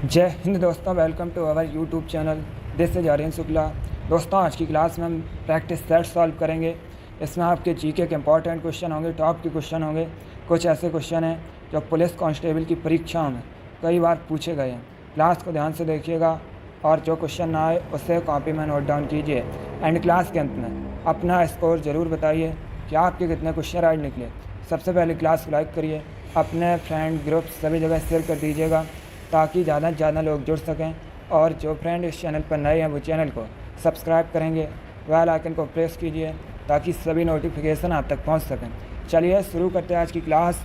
जय हिंद दोस्तों, welcome to our YouTube channel. This is Aryan Shukla. दोस्तों, आज की क्लास में हम प्रैक्टिस सेट सॉल्व करेंगे। इसमें आपके जीके के इंपॉर्टेंट क्वेश्चन होंगे, टॉप के क्वेश्चन होंगे। कुछ ऐसे क्वेश्चन हैं जो पुलिस कांस्टेबल की परीक्षाओं में कई बार पूछे गए हैं। क्लास को ध्यान से देखिएगा और जो क्वेश्चन ना आए उसे कॉपी में नोट डाउन कीजिए। एंड क्लास के अंत में अपना स्कोर ज़रूर बताइए कि आपके कितने क्वेश्चन राइट निकले। सबसे पहले क्लास को लाइक करिए, अपने फ्रेंड ग्रुप सभी जगह शेयर कर दीजिएगा ताकि ज़्यादा से ज़्यादा लोग जुड़ सकें। और जो फ्रेंड इस चैनल पर नए हैं वो चैनल को सब्सक्राइब करेंगे, बेल आइकन को प्रेस कीजिए ताकि सभी नोटिफिकेशन आप तक पहुंच सकें। चलिए शुरू करते हैं आज की क्लास।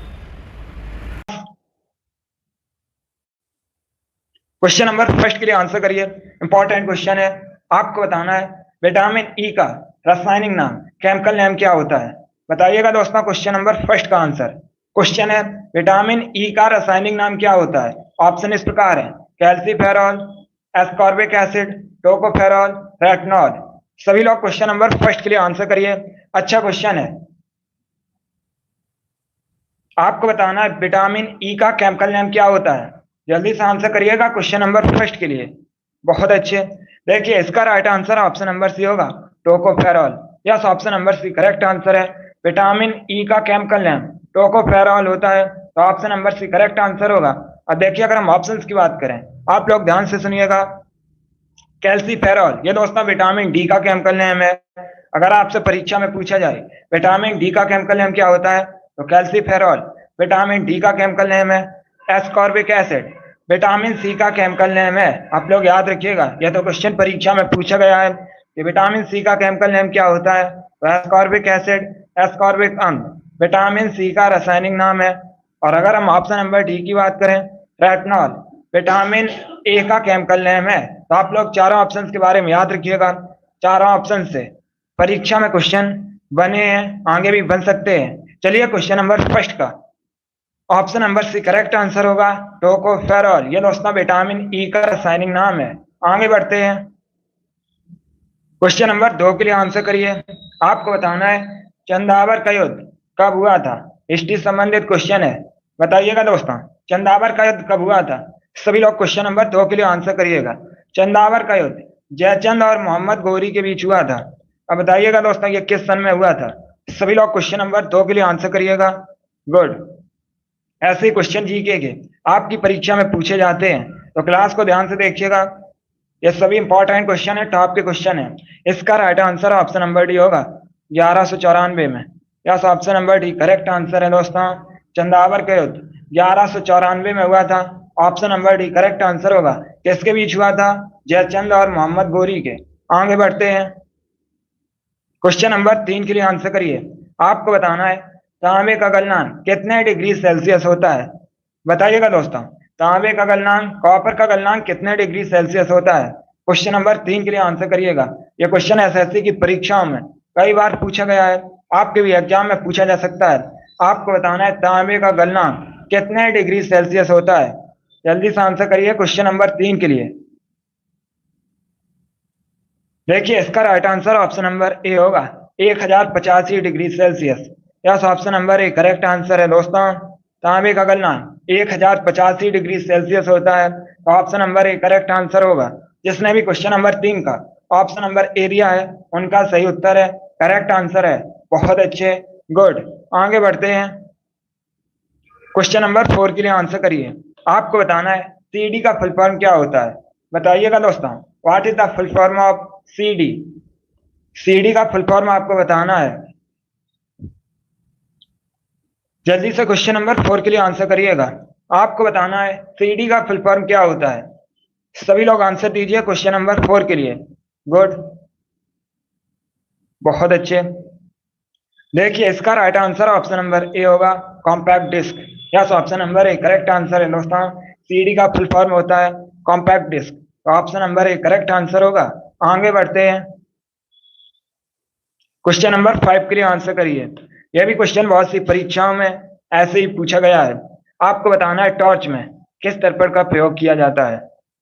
क्वेश्चन नंबर फर्स्ट के लिए आंसर करिए। इंपॉर्टेंट क्वेश्चन है, आपको बताना है विटामिन ई का रासायनिक नाम, केमिकल नेम क्या होता है। बताइएगा दोस्तों क्वेश्चन नंबर फर्स्ट का आंसर। क्वेश्चन है विटामिन ई का रासायनिक नाम क्या होता है। ऑप्शन इस प्रकार है, calciferol, ascorbic acid, tocopherol, retinol. सभी लोग क्वेश्चन नंबर फर्स्ट के लिए आंसर करिए। अच्छा क्वेश्चन है, आपको बताना है विटामिन ई का केमिकल नेम क्या होता है। जल्दी से आंसर करिएगा क्वेश्चन नंबर फर्स्ट के लिए। बहुत अच्छे। देखिए इसका right answer option number C होगा, tocopherol. Yes, option number C correct answer है। विटामिन ई का केमिकल नेम टोकोफेरॉल होता है, तो option number C correct answer होगा। अब देखिए अगर हम ऑप्शंस की बात करें, आप लोग ध्यान से सुनिएगा। कैल्सीफेरॉल ये दोस्तों विटामिन डी का केमिकल नेम है। अगर आपसे परीक्षा में पूछा जाए विटामिन डी का केमिकल नेम क्या होता है, तो कैल्सीफेरॉल विटामिन डी का केमिकल नेम है। एस्कॉर्बिक एसिड विटामिन सी का केमिकल नेम है। आप लोग याद रखिएगा, यह तो क्वेश्चन परीक्षा में पूछा गया है कि विटामिन सी का केमिकल नेम क्या होता है, तो एस्कॉर्बिक एसिड, एस्कॉर्बिक अम्ल विटामिन सी का रासायनिक नाम है। और अगर हम ऑप्शन नंबर डी की बात करें, रेटिनॉल विटामिन ए का केमिकल नेम है। तो आप लोग चारों ऑप्शंस के बारे में याद रखिएगा। चारों ऑप्शन से परीक्षा में क्वेश्चन बने हैं, आगे भी बन सकते हैं। चलिए क्वेश्चन नंबर फर्स्ट का option number C correct answer होगा, टोकोफेरॉल। ये दोस्तों विटामिन ई का रासायनिक नाम है। आगे बढ़ते हैं, क्वेश्चन नंबर दो के लिए आंसर करिए। आपको बताना है चंदावर का युद्ध कब हुआ था। हिस्ट्री संबंधित क्वेश्चन है। बताइएगा दोस्तों चंदावर का युद्ध कब हुआ था। सभी लोग क्वेश्चन नंबर दो के लिए आंसर करिएगा। चंदावर का युद्ध जयचंद और मोहम्मद गौरी के बीच हुआ था। अब बताइएगा दोस्तों ये किस सन में हुआ था। सभी लोग क्वेश्चन नंबर दो के लिए आंसर करिएगा। गुड। ऐसे क्वेश्चन जीके के आपकी परीक्षा में पूछे जाते हैं, तो क्लास को ध्यान से देखिएगा। ये सभी इंपॉर्टेंट क्वेश्चन है, टॉप के क्वेश्चन है। इसका right answer option number D होगा, 1194 में। Yes, option number D correct answer है दोस्तों। चंदावर का युद्ध 1194 में हुआ था। Option number D correct answer होगा। किसके बीच हुआ था, जयचंद और मोहम्मद गौरी के। आगे बढ़ते हैं, क्वेश्चन नंबर तीन के लिए आंसर करिए। आपको बताना है तांबे का गलनांक कितने डिग्री सेल्सियस होता है। बताइएगा दोस्तों तांबे का गलनांक, कॉपर का गलनांक कितने डिग्री सेल्सियस होता है। क्वेश्चन नंबर तीन के लिए आंसर करिएगा। यह क्वेश्चन एसएससी की परीक्षाओं में कई बार पूछा गया है, आपके भी एग्जाम में पूछा जा सकता है। आपको बताना है तांबे का गलनांक कितने डिग्री सेल्सियस होता है। जल्दी से आंसर करिए क्वेश्चन नंबर तीन के लिए। देखिए इसका right answer option number A होगा, 1085 degree Celsius. Yes, option number A correct answer है दोस्तों। तांबे का गलनांक 1085 डिग्री सेल्सियस होता है, तो option number A correct answer होगा। जिसने भी क्वेश्चन नंबर तीन का ऑप्शन नंबर ए दिया है उनका सही उत्तर है, करेक्ट आंसर है। बहुत अच्छे, गुड। आगे बढ़ते हैं, क्वेश्चन नंबर फोर के लिए आंसर करिए। आपको बताना है सीडी का फुल फॉर्म क्या होता है। बताइएगा दोस्तों what is the full form of CD. CD का फुल फॉर्म आपको बताना है। जल्दी से क्वेश्चन नंबर फोर के लिए आंसर करिएगा। आपको बताना है सीडी का फुल फॉर्म क्या होता है। सभी लोग आंसर दीजिए क्वेश्चन नंबर फोर के लिए। गुड, बहुत अच्छे। देखिए इसका right answer option number A होगा, compact disc. Yes, option number A correct answer है दोस्तों। सीडी का फुल फॉर्म होता है कॉम्पैक्ट डिस्क, तो option number A correct answer होगा। आगे बढ़ते हैं, क्वेश्चन नंबर फाइव के लिए आंसर करिए। यह भी क्वेश्चन बहुत सी परीक्षाओं में ऐसे ही पूछा गया है। आपको बताना है टॉर्च में किस दर्पण का प्रयोग किया जाता है।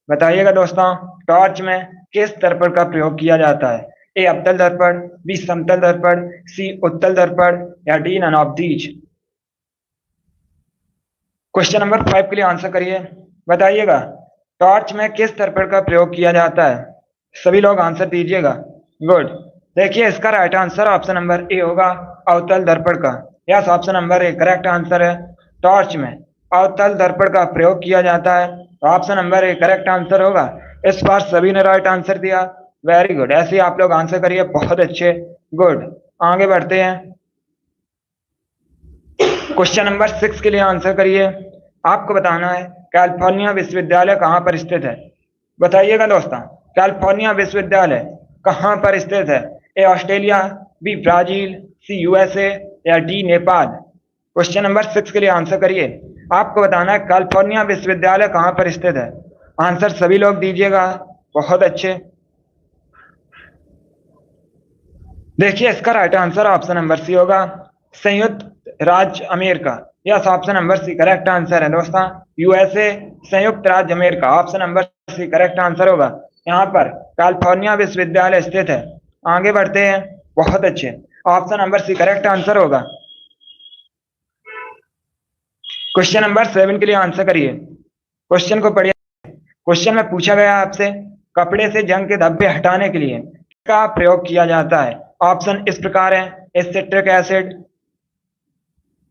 बताइएगा दोस्तों टॉर्च में किस दर्पण का प्रयोग किया जाता है। ए अवतल दर्पण, बी समतल दर्पण, सी उत्तल दर्पण, या D none of these. Question number five के लिए आंसर करिए। बताइएगा टॉर्च में किस दर्पण का प्रयोग किया जाता है? सभी लोग आंसर दीजिएगा। गुड। देखिए इसका right answer option number A होगा, अवतल दर्पण का। Yes, option number A correct answer है। टॉर्च में अवतल दर्पण का प्रयोग किया जाता है, तो option number A correct answer होगा। इस बार सभी ने राइट आंसर दिया। वेरी गुड, ऐसे ही आप लोग आंसर करिए, बहुत अच्छे। गुड, आगे बढ़ते हैं। क्वेश्चन नंबर 6 के लिए आंसर करिए। आपको बताना है कैलिफोर्निया विश्वविद्यालय कहाँ पर स्थित है? बताइएगा दोस्तों, कैलिफोर्निया विश्वविद्यालय कहाँ पर स्थित है? A Australia, B Brazil, C USA या डी नेपाल? क्वेश्चन नंबर 6 के लिए आंसर करिए। आपको बताना है कैलिफोर्निया विश्वविद्यालय कहाँ पर स्थित है। आंसर सभी लोग दीजिएगा, बहुत अच्छे। देखिए इसका right answer option number C होगा, संयुक्त राज्य अमेरिका। Yes, option number C correct answer है दोस्तों। यूएसए, संयुक्त राज्य अमेरिका, option number C correct answer होगा। यहाँ पर कैलिफोर्निया विश्वविद्यालय स्थित है। आगे बढ़ते हैं, बहुत अच्छे, option number C correct answer होगा। क्वेश्चन नंबर 7 के लिए आंसर करिए। क्वेश्चन को पढ़िए। क्वेश्चन में पूछा गया आपसे, कपड़े से जंग के धब्बे हटाने के लिए क्या प्रयोग किया जाता है? ऑप्शन इस प्रकार है, एसिट्रिक एसिड,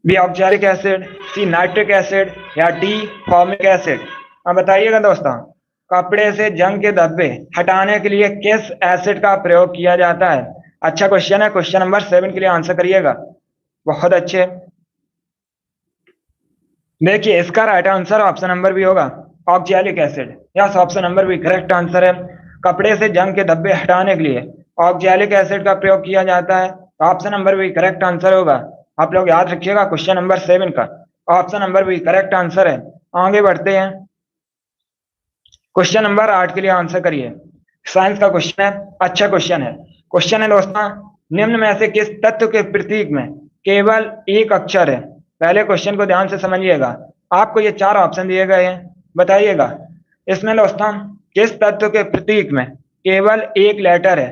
बी ऑक्सैलिक एसिड, सी नाइट्रिक एसिड या डी फॉर्मिक एसिड? अब बताइएगा दोस्तों, कपड़े से जंग के धब्बे हटाने के लिए किस एसिड का प्रयोग किया जाता है? अच्छा क्वेश्चन है। क्वेश्चन नंबर 7 के लिए आंसर करिएगा, बहुत अच्छे। देखिए इसका right answer option number B होगा, oxalic acid. Yes, option number B correct answer है। कपड़े से जंग के धब्बे हटाने के लिए ऑक्सैलिक एसिड का प्रयोग किया जाता है, option number B correct answer होगा। आप लोग याद रखिएगा, क्वेश्चन नंबर 7 का option number B correct answer है। आगे बढ़ते हैं, क्वेश्चन नंबर 8 के लिए आंसर करिए। साइंस का क्वेश्चन है, अच्छा क्वेश्चन है। क्वेश्चन है दोस्तों, निम्न में से किस तत्व के प्रतीक में केवल एक अक्षर है? पहले क्वेश्चन को ध्यान से समझिएगा, आपको ये 4 ऑप्शन दिए गए हैं, बताइएगा इसमें दोस्तों किस तत्व के प्रतीक में केवल एक लेटर है?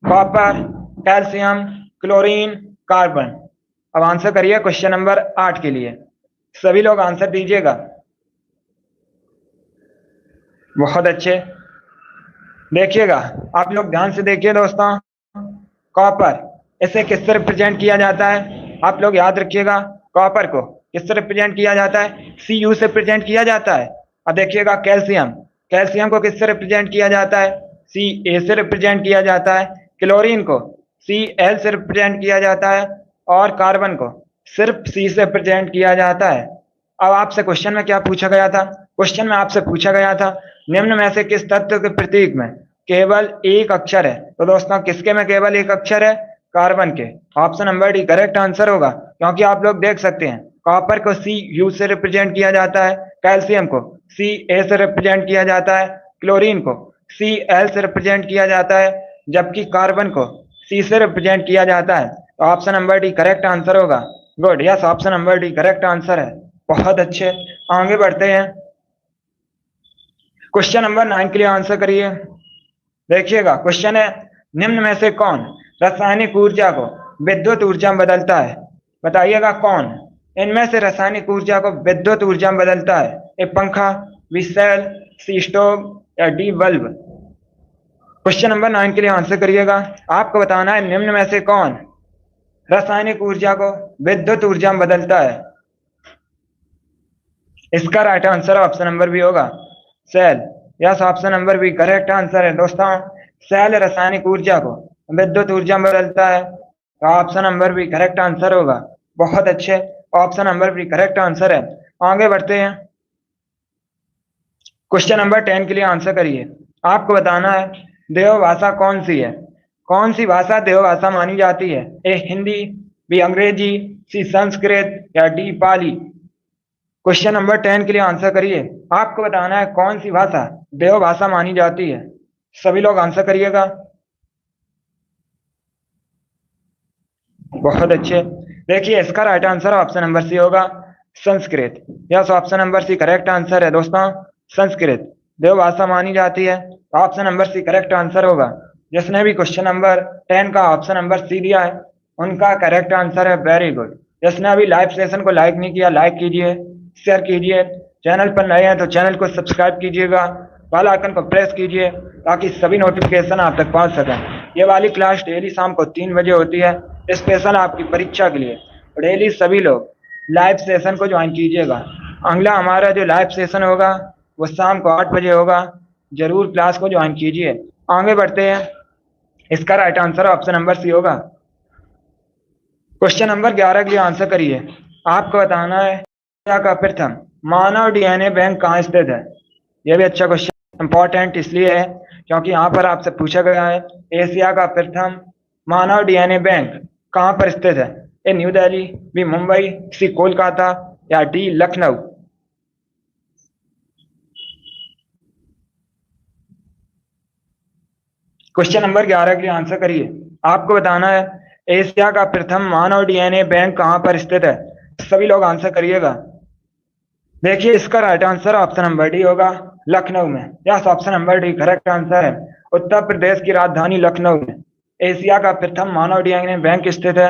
Copper, calcium, chlorine, carbon? अब आंसर करिए क्वेश्चन नंबर 8 के लिए, सभी लोग आंसर दीजिएगा, बहुत अच्छे। देखिएगा, आप लोग ध्यान से देखिए दोस्तों, कॉपर, इसे किससे रिप्रेजेंट किया जाता है? आप लोग याद रखिएगा, कॉपर को किससे रिप्रेजेंट किया जाता है? Cu से रिप्रेजेंट किया जाता है। अब देखिएगा कैल्शियम, कैल्शियम को किससे रिप्रेजेंट किया जाता है? Ca से रिप्रेजेंट किया जाता है। क्लोरीन को Cl से रिप्रेजेंट किया जाता है और कार्बन को सिर्फ C से रिप्रेजेंट किया जाता है। अब आपसे क्वेश्चन में क्या पूछा गया था? क्वेश्चन में आपसे पूछा गया था, निम्न में से किस तत्व के प्रतीक में केवल एक अक्षर है? तो दोस्तों किसके में केवल एक अक्षर है? कार्बन के। Option number D correct answer होगा, क्योंकि आप लोग देख सकते हैं कॉपर को Cu से रिप्रेजेंट किया जाता है, कैल्शियम को Ca से रिप्रेजेंट किया जाता है, क्लोरीन को Cl से रिप्रेजेंट किया जाता है, जबकि कार्बन को C से रिप्रेजेंट किया जाता है। तो option number D correct answer होगा। Good, yes, option number D correct answer है, बहुत अच्छे। आगे बढ़ते हैं, क्वेश्चन नंबर 9 के लिए आंसर करिए। देखिएगा क्वेश्चन है, निम्न में से कौन रासायनिक ऊर्जा को विद्युत ऊर्जा में बदलता है? बताइएगा कौन इनमें से रासायनिक ऊर्जा को विद्युत ऊर्जा में बदलता है? ए पंखा, बी सेल, सी स्टोव या डी बल्ब? क्वेश्चन नंबर 9 के लिए आंसर करिएगा। आपको बताना है निम्न में से कौन रासायनिक ऊर्जा को विद्युत ऊर्जा में बदलता है? इसका right answer option number B होगा, cell. Yes, option number B correct answer है दोस्तों, सेल रासायनिक ऊर्जा को विद्युत ऊर्जा में बदलता है। तो option number B correct answer होगा, बहुत अच्छे, option number B correct answer है। आगे बढ़ते हैं, क्वेश्चन नंबर 10 के लिए आंसर करिए। आपको बताना है देवभाषा कौन सी है? कौन सी भाषा देवभाषा मानी जाती है? ए हिंदी, बी अंग्रेजी, सी संस्कृत या डी पाली? क्वेश्चन नंबर 10 के लिए आंसर करिए। आपको बताना है कौन सी भाषा देवभाषा मानी जाती है, सभी लोग आंसर करिएगा, बहुत अच्छे। देखिए इसका right answer option number C होगा, Sanskrit. Yes, option number C correct answer है दोस्तों, संस्कृत देवभाषा मानी जाती है। Option number C correct answer होगा। जिसने भी क्वेश्चन नंबर 10 का ऑप्शन नंबर सी दिया है उनका करेक्ट आंसर है, वेरी गुड। जिसने अभी लाइव सेशन को लाइक नहीं किया, लाइक कीजिए, शेयर कीजिए, चैनल पर नए हैं तो चैनल को सब्सक्राइब कीजिएगा, बेल आइकन को प्रेस कीजिए ताकि सभी नोटिफिकेशन आप तक पहुंच सकें। ये वाली क्लास डेली शाम को 3 बजे होती है, स्पेशल आपकी परीक्षा के लिए। डेली सभी लोग लाइव सेशन को ज्वाइन कीजिएगा। अगला हमारा जो लाइव सेशन होगा वो शाम को 8 बजे होगा। जरूर क्लास को ज्वाइन कीजिए। आगे बढ़ते हैं। इसका right answer option number C होगा। क्वेश्चन नंबर 11 के लिए आंसर करिए। आपको बताना है एशिया का प्रथम मानव डीएनए बैंक कहाँ स्थित है। यह भी अच्छा क्वेश्चन इंपॉर्टेंट इसलिए है क्योंकि यहाँ पर आपसे पूछा गया है एशिया का प्रथम मानव डीएनए बैंक कहाँ पर स्थित है। A New Delhi, B Mumbai, C Kolkata या डी लखनऊ। क्वेश्चन नंबर 11 के लिए आंसर करिए। आपको बताना है एशिया का प्रथम मानव डीएनए बैंक कहाँ पर स्थित है। सभी लोग आंसर करिएगा। देखिए इसका right answer option number D होगा, लखनऊ में। Yes, option number D correct answer है। उत्तर प्रदेश की राजधानी लखनऊ में एशिया का प्रथम मानव डीएनए बैंक स्थित है।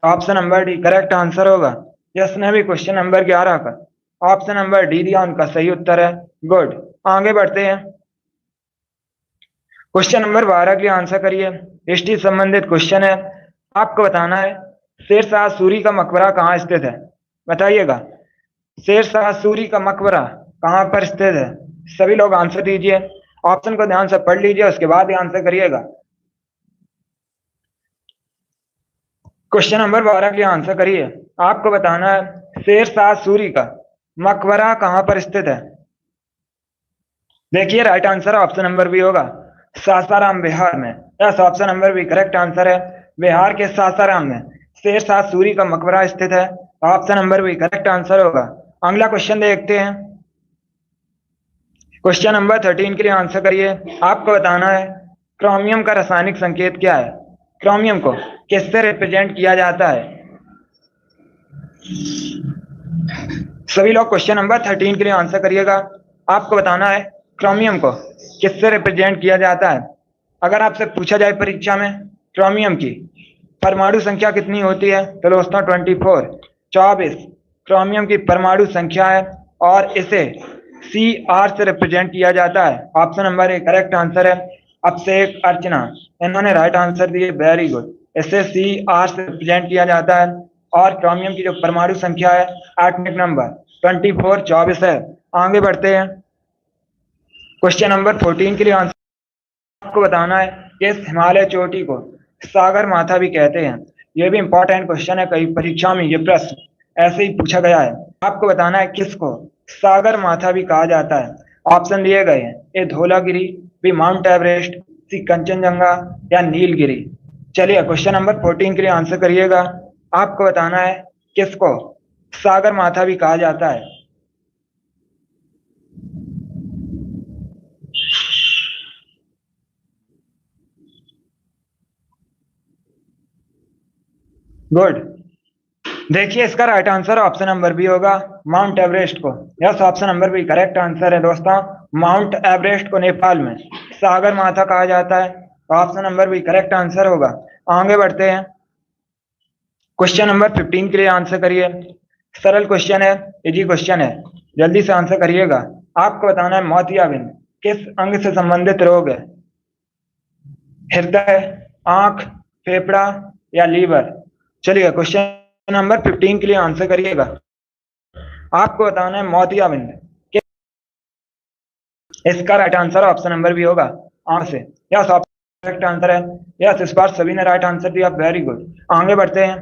Option number D correct answer होगा। यस ने भी क्वेश्चन नंबर 11 का ऑप्शन नंबर डी दिया, उनका सही उत्तर है। गुड, आगे बढ़ते हैं। क्वेश्चन नंबर 12 के लिए आंसर करिए। हिस्ट्री संबंधित क्वेश्चन है। आपको बताना है शेरशाह सूरी का मकबरा कहाँ स्थित है। बताइएगा शेरशाह सूरी का मकबरा कहाँ पर स्थित है। सभी लोग आंसर दीजिए। ऑप्शन को ध्यान से पढ़ लीजिए, उसके बाद ही आंसर करिएगा। क्वेश्चन नंबर 12 के लिए आंसर करिए। आपको बताना है शेरशाह सूरी का मकबरा कहाँ पर स्थित है। देखिए right answer option number B होगा, सासाराम बिहार में। Yes, option number B correct answer है। बिहार के सासाराम में शेरशाह सूरी का मकबरा स्थित है। Option number B correct answer होगा। अगला क्वेश्चन देखते हैं। क्वेश्चन नंबर 13 के लिए आंसर करिए। आपको बताना है क्रोमियम का रासायनिक संकेत क्या है। क्रोमियम को किससे रिप्रेजेंट किया जाता है। सभी लोग क्वेश्चन नंबर 13 के लिए आंसर करिएगा। आपको बताना है क्रोमियम को किससे रिप्रेजेंट किया जाता है। अगर आपसे पूछा जाए परीक्षा में क्रोमियम की परमाणु संख्या कितनी होती है तो दोस्तों 24 क्रोमियम की परमाणु संख्या है और इसे Cr से रिप्रेजेंट किया जाता है। Option number A correct answer है। अभिषेक, अर्चना इन्होंने राइट आंसर दिए, वेरी गुड। इसे Cr से रिप्रेजेंट किया जाता है और क्रोमियम की जो परमाणु संख्या है एटॉमिक नंबर 24 है। आगे बढ़ते हैं। क्वेश्चन नंबर 14 के लिए आंसर आपको बताना है कि इस हिमालय चोटी को सागर माथा भी कहते हैं। यह भी इंपॉर्टेंट क्वेश्चन है, कई परीक्षा में ये प्रश्न ऐसे ही पूछा गया है। आपको बताना है किसको सागर माथा भी कहा जाता है। ऑप्शन दिए गए हैं, ए धौलागिरी, बी माउंट एवरेस्ट, सी कंचनजंगा या नीलगिरी। चलिए क्वेश्चन नंबर 14 के लिए आंसर करिएगा। आपको बताना है किसको सागर माथा भी कहा जाता है। गुड, देखिए इसका right answer option number B होगा, माउंट एवरेस्ट को। Yes, option number B correct answer है दोस्तों। माउंट एवरेस्ट को नेपाल में सागर माथा कहा जाता है। Option number B correct answer होगा। आगे बढ़ते हैं। क्वेश्चन नंबर 15 के लिए आंसर करिए। सरल क्वेश्चन है, इजी क्वेश्चन है, जल्दी से आंसर करिएगा। आपको बताना है मोतियाबिंद किस अंग से संबंधित रोग है। हृदय, आंख, फेफड़ा या लीवर। चलिए क्वेश्चन नंबर 15 के लिए आंसर करिएगा। आपको बताना है मोतियाबिंद इसका राइट आंसर ऑप्शन नंबर भी होगा, आंख से। यस, ऑप्शन करेक्ट आंसर है। यस, इस बार सभी ने राइट आंसर दिया, वेरी गुड। आगे बढ़ते हैं।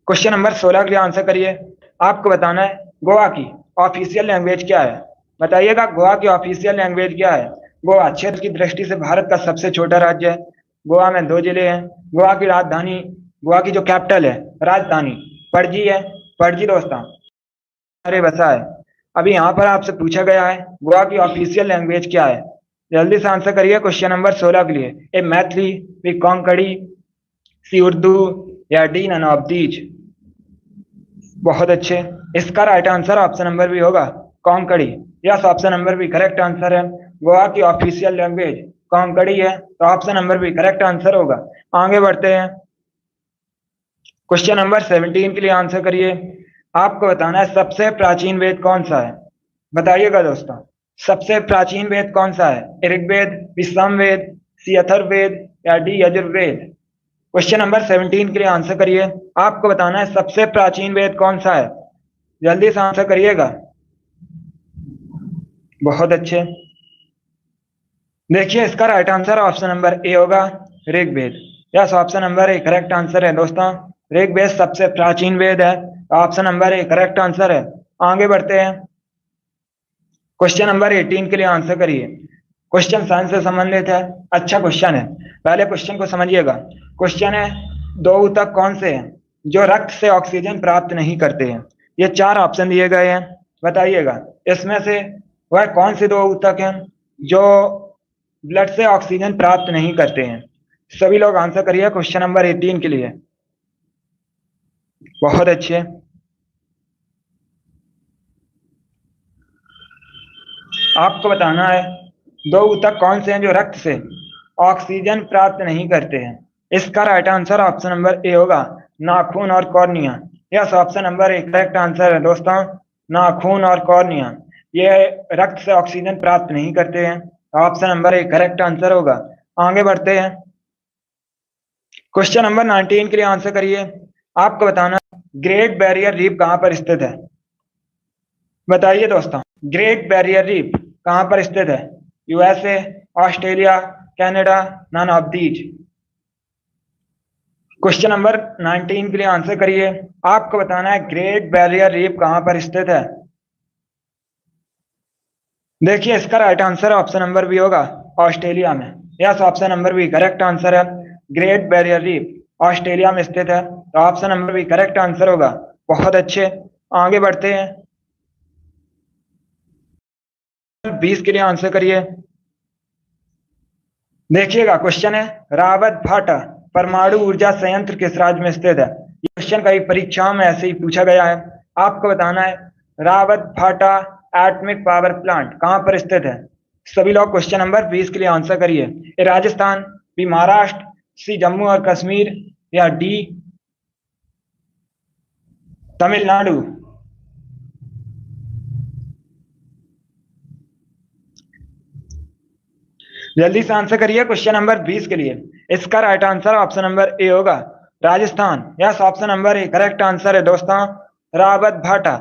क्वेश्चन नंबर 16 के लिए आंसर करिए। आपको बताना है गोवा की ऑफिशियल लैंग्वेज क्या है। बताइएगा गोवा की ऑफिशियल लैंग्वेज क्या है। गोवा क्षेत्र की दृष्टि से भारत का सबसे छोटा राज्य है। गोवा में 2 जिले हैं। गोवा की राजधानी, गोवा की जो कैपिटल है राजधानी पणजी है। पणजी दोस्तों अरे बसा है। अभी यहाँ पर आपसे पूछा गया है गोवा की ऑफिशियल लैंग्वेज क्या है। जल्दी से आंसर करिए क्वेश्चन नंबर 16 के लिए। ए मैथिली, बी कोंकणी, सी उर्दू या डी नन ऑफ दीज। बहुत अच्छे, इसका राइट आंसर ऑप्शन नंबर भी होगा, कोंकणी। यस, ऑप्शन नंबर भी करेक्ट आंसर है। गोवा की ऑफिशियल लैंग्वेज कोंकणी है, तो ऑप्शन नंबर भी करेक्ट आंसर होगा। आगे बढ़ते हैं। क्वेश्चन नंबर 17 के लिए आंसर करिए। आपको बताना है सबसे प्राचीन वेद कौन सा है। बताइएगा दोस्तों, सबसे प्राचीन वेद कौन सा है? ऋग्वेद, सामवेद, अथर्ववेद या डी यजुर्वेद? क्वेश्चन नंबर 17 के लिए आंसर करिए। आपको बताना है सबसे प्राचीन वेद कौन सा है। जल्दी से आंसर करिएगा। बहुत अच्छे। देखिए इसका right answer option number A होगा, Rigveda. Yes, option number A correct answer है दोस्तों। ऋग्वेद सबसे प्राचीन वेद है। Option number A correct answer है। आगे बढ़ते हैं। क्वेश्चन नंबर 18 के लिए आंसर करिए। क्वेश्चन साइंस से संबंधित है। अच्छा क्वेश्चन है, पहले क्वेश्चन को समझिएगा। क्वेश्चन है, दो ऊतक कौन से हैं जो रक्त से ऑक्सीजन प्राप्त नहीं करते हैं? ये चार ऑप्शन दिए गए हैं, बताइएगा इसमें से वह कौन से दो ऊतक हैं जो ब्लड से ऑक्सीजन प्राप्त नहीं करते हैं। सभी लोग आंसर करिए क्वेश्चन नंबर 18 के लिए। बहुत अच्छे। आपको बताना है दो ऊतक कौन से हैं जो रक्त से ऑक्सीजन प्राप्त नहीं करते हैं। इसका right answer option number A होगा, नाखून और cornea. Yes, option number A correct answer है दोस्तों, नाखून और कॉर्निया। ये रक्त से ऑक्सीजन प्राप्त नहीं करते हैं। Option number A correct answer होगा। आगे बढ़ते हैं। क्वेश्चन नंबर 19 के लिए आंसर करिए। आपको बताना ग्रेट बैरियर रीफ कहां पर स्थित है। बताइए दोस्तों, ग्रेट बैरियर रीफ कहां पर स्थित है? USA, Australia, Canada, none of these? Question number 19 के लिए आंसर करिए। आपको बताना है ग्रेट बैरियर रीफ कहां पर स्थित है। देखिए इसका right answer option number B होगा, ऑस्ट्रेलिया में। Yes, option number B correct answer है। ग्रेट बैरियर रीफ ऑस्ट्रेलिया में स्थित है, तो option number B correct answer होगा। बहुत अच्छे। आगे बढ़ते हैं। 20 के लिए आंसर करिए। देखिएगा क्वेश्चन है, रावत भाटा परमाणु ऊर्जा संयंत्र किस राज्य में स्थित है? ये क्वेश्चन कई परीक्षाओं में ऐसे ही पूछा गया है। आपको बताना है रावत भाटा एटॉमिक पावर प्लांट कहां पर स्थित है। सभी लोग क्वेश्चन नंबर 20 के लिए आंसर करिए। ए राजस्थान, बी महाराष्ट्र, सी जम्मू और कश्मीर या डी तमिलनाडु? जल्दी से आंसर करिए क्वेश्चन नंबर 20 के लिए। इसका right answer option number A होगा, Rajasthan. Yes, option number A correct answer है दोस्तों। रावत भाटा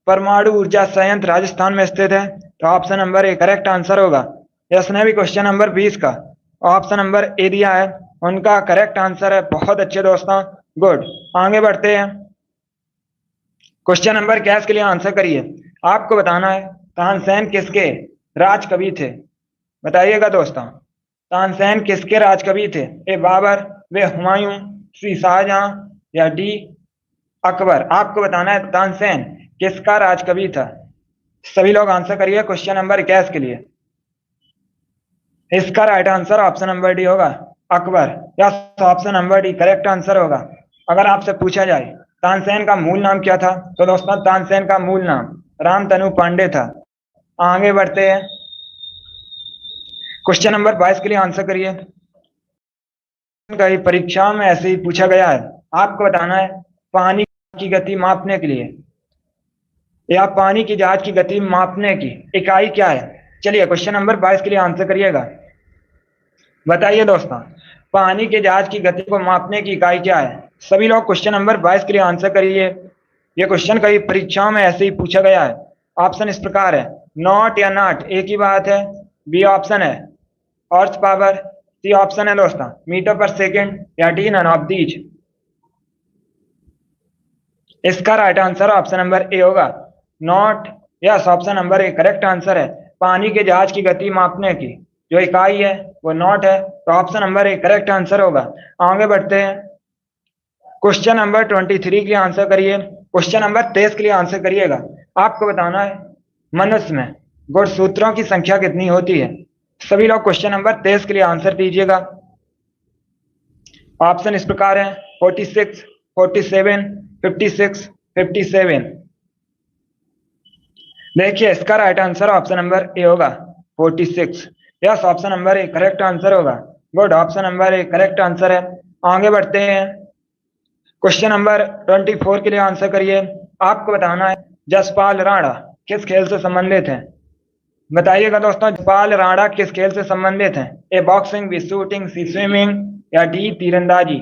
परमाणु ऊर्जा संयंत्र राजस्थान में स्थित है, तो option number A correct answer होगा। यस ने भी क्वेश्चन नंबर 20 का ऑप्शन नंबर ए दिया है, उनका करेक्ट आंसर है। बहुत अच्छे दोस्तों, गुड। आगे बढ़ते हैं। क्वेश्चन नंबर 21 के लिए आंसर करिए। आपको बताना है तानसेन किसके राज कवि थे। बताइएगा दोस्तों, तानसेन किसके राज कवि थे? ए बाबर, वे हुमायूं, सी शाहजहां या डी अकबर? आपको बताना है तानसेन किसका राज कवि था। सभी लोग आंसर करिए क्वेश्चन नंबर 21 के लिए। इसका right answer option number D होगा, अकबर। या option number D correct answer होगा। अगर आपसे पूछा जाए तानसेन का मूल नाम क्या था, तो दोस्तों तानसेन का मूल नाम रामतनु पांडे था। आगे बढ़ते हैं। क्वेश्चन नंबर 22 के लिए आंसर करिए। कई परीक्षा में ऐसे ही पूछा गया है। आपको बताना है पानी की गति मापने के लिए या पानी की जहाज की गति मापने की इकाई क्या है। चलिए क्वेश्चन नंबर 22 के लिए आंसर करिएगा। बताइए दोस्तों, पानी के जहाज की गति को मापने की इकाई क्या है। सभी लोग क्वेश्चन नंबर 22 के लिए आंसर करिए। यह क्वेश्चन कई परीक्षाओं में ऐसे ही पूछा गया है। ऑप्शन इस प्रकार है, नॉट या नॉट एक ही बात है। बी ऑप्शन है हॉर्स पावर, सी ऑप्शन है दोस्तों मीटर पर सेकेंड या डी नन ऑफ दीज? इसका right answer option number A होगा, knot. Yes, option number A correct answer है। पानी के जहाज की गति मापने की जो इकाई है वो नॉट है, तो option number A correct answer होगा। आगे बढ़ते हैं। क्वेश्चन नंबर 23 के लिए आंसर करिए। क्वेश्चन नंबर 23 के लिए आंसर करिएगा। आपको बताना है मनुष्य में गुणसूत्रों की संख्या कितनी होती है। सभी लोग क्वेश्चन नंबर 23 के लिए आंसर दीजिएगा। ऑप्शन इस प्रकार है, 46, 47, 56, 57। देखिए इसका right answer option number A होगा, 46। Yes, option number A correct answer होगा। Good, option number A correct answer है। आगे बढ़ते हैं। क्वेश्चन नंबर 24 के लिए आंसर करिए। आपको बताना है जसपाल राणा किस खेल से संबंधित हैं? बताइएगा दोस्तों, जसपाल राणा किस खेल से संबंधित हैं? A boxing, B shooting, C swimming या डी तीरंदाजी?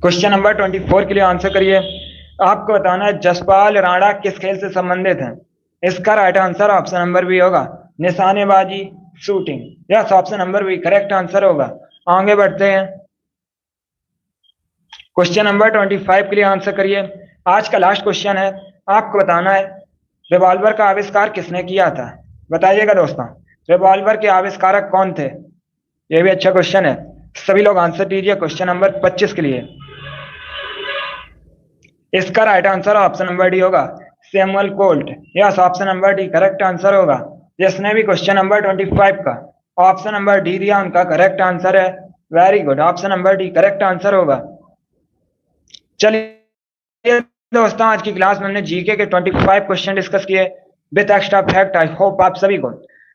क्वेश्चन नंबर 24 के लिए आंसर करिए। आपको बताना है जसपाल राणा किस खेल से संबंधित हैं। इसका right answer option number B होगा, निशानेबाजी, shooting. Yes, option number B correct answer होगा। आगे बढ़ते हैं, क्वेश्चन नंबर 25 के लिए आंसर करिए। आज का लास्ट क्वेश्चन है, आपको बताना है रिवॉल्वर का आविष्कार किसने किया था? बताइएगा दोस्तों, रिवॉल्वर के आविष्कारक कौन थे? ये भी अच्छा क्वेश्चन है, सभी लोग आंसर दीजिए क्वेश्चन नंबर 25 के लिए। इसका right answer option number D होगा, Samuel Colt. Yes, option number D correct answer होगा। जिसने भी क्वेश्चन नंबर 25 का ऑप्शन नंबर डी दिया उनका करेक्ट आंसर है। Very good, option number D correct answer होगा। चलिए दोस्तों, आज की क्लास में हमने जीके के 25 क्वेश्चन डिस्कस किए with extra fact. I hope आप सभी को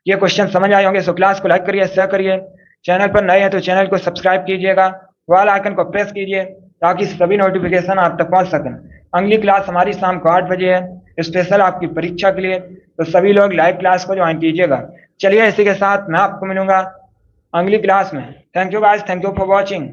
ये क्वेश्चन समझ आए होंगे। सो क्लास को लाइक करिए, शेयर करिए। चैनल पर नए हैं तो चैनल को सब्सक्राइब कीजिएगा, वाल आइकन को प्रेस कीजिए ताकि सभी नोटिफिकेशन आप तक पहुंच सकें। अगली क्लास हमारी शाम को 8 बजे है, स्पेशल आपकी परीक्षा के लिए, तो सभी लोग लाइव क्लास को ज्वाइन कीजिएगा। चलिए, इसी के साथ मैं आपको मिलूंगा अगली क्लास में। Thank you guys, thank you for watching.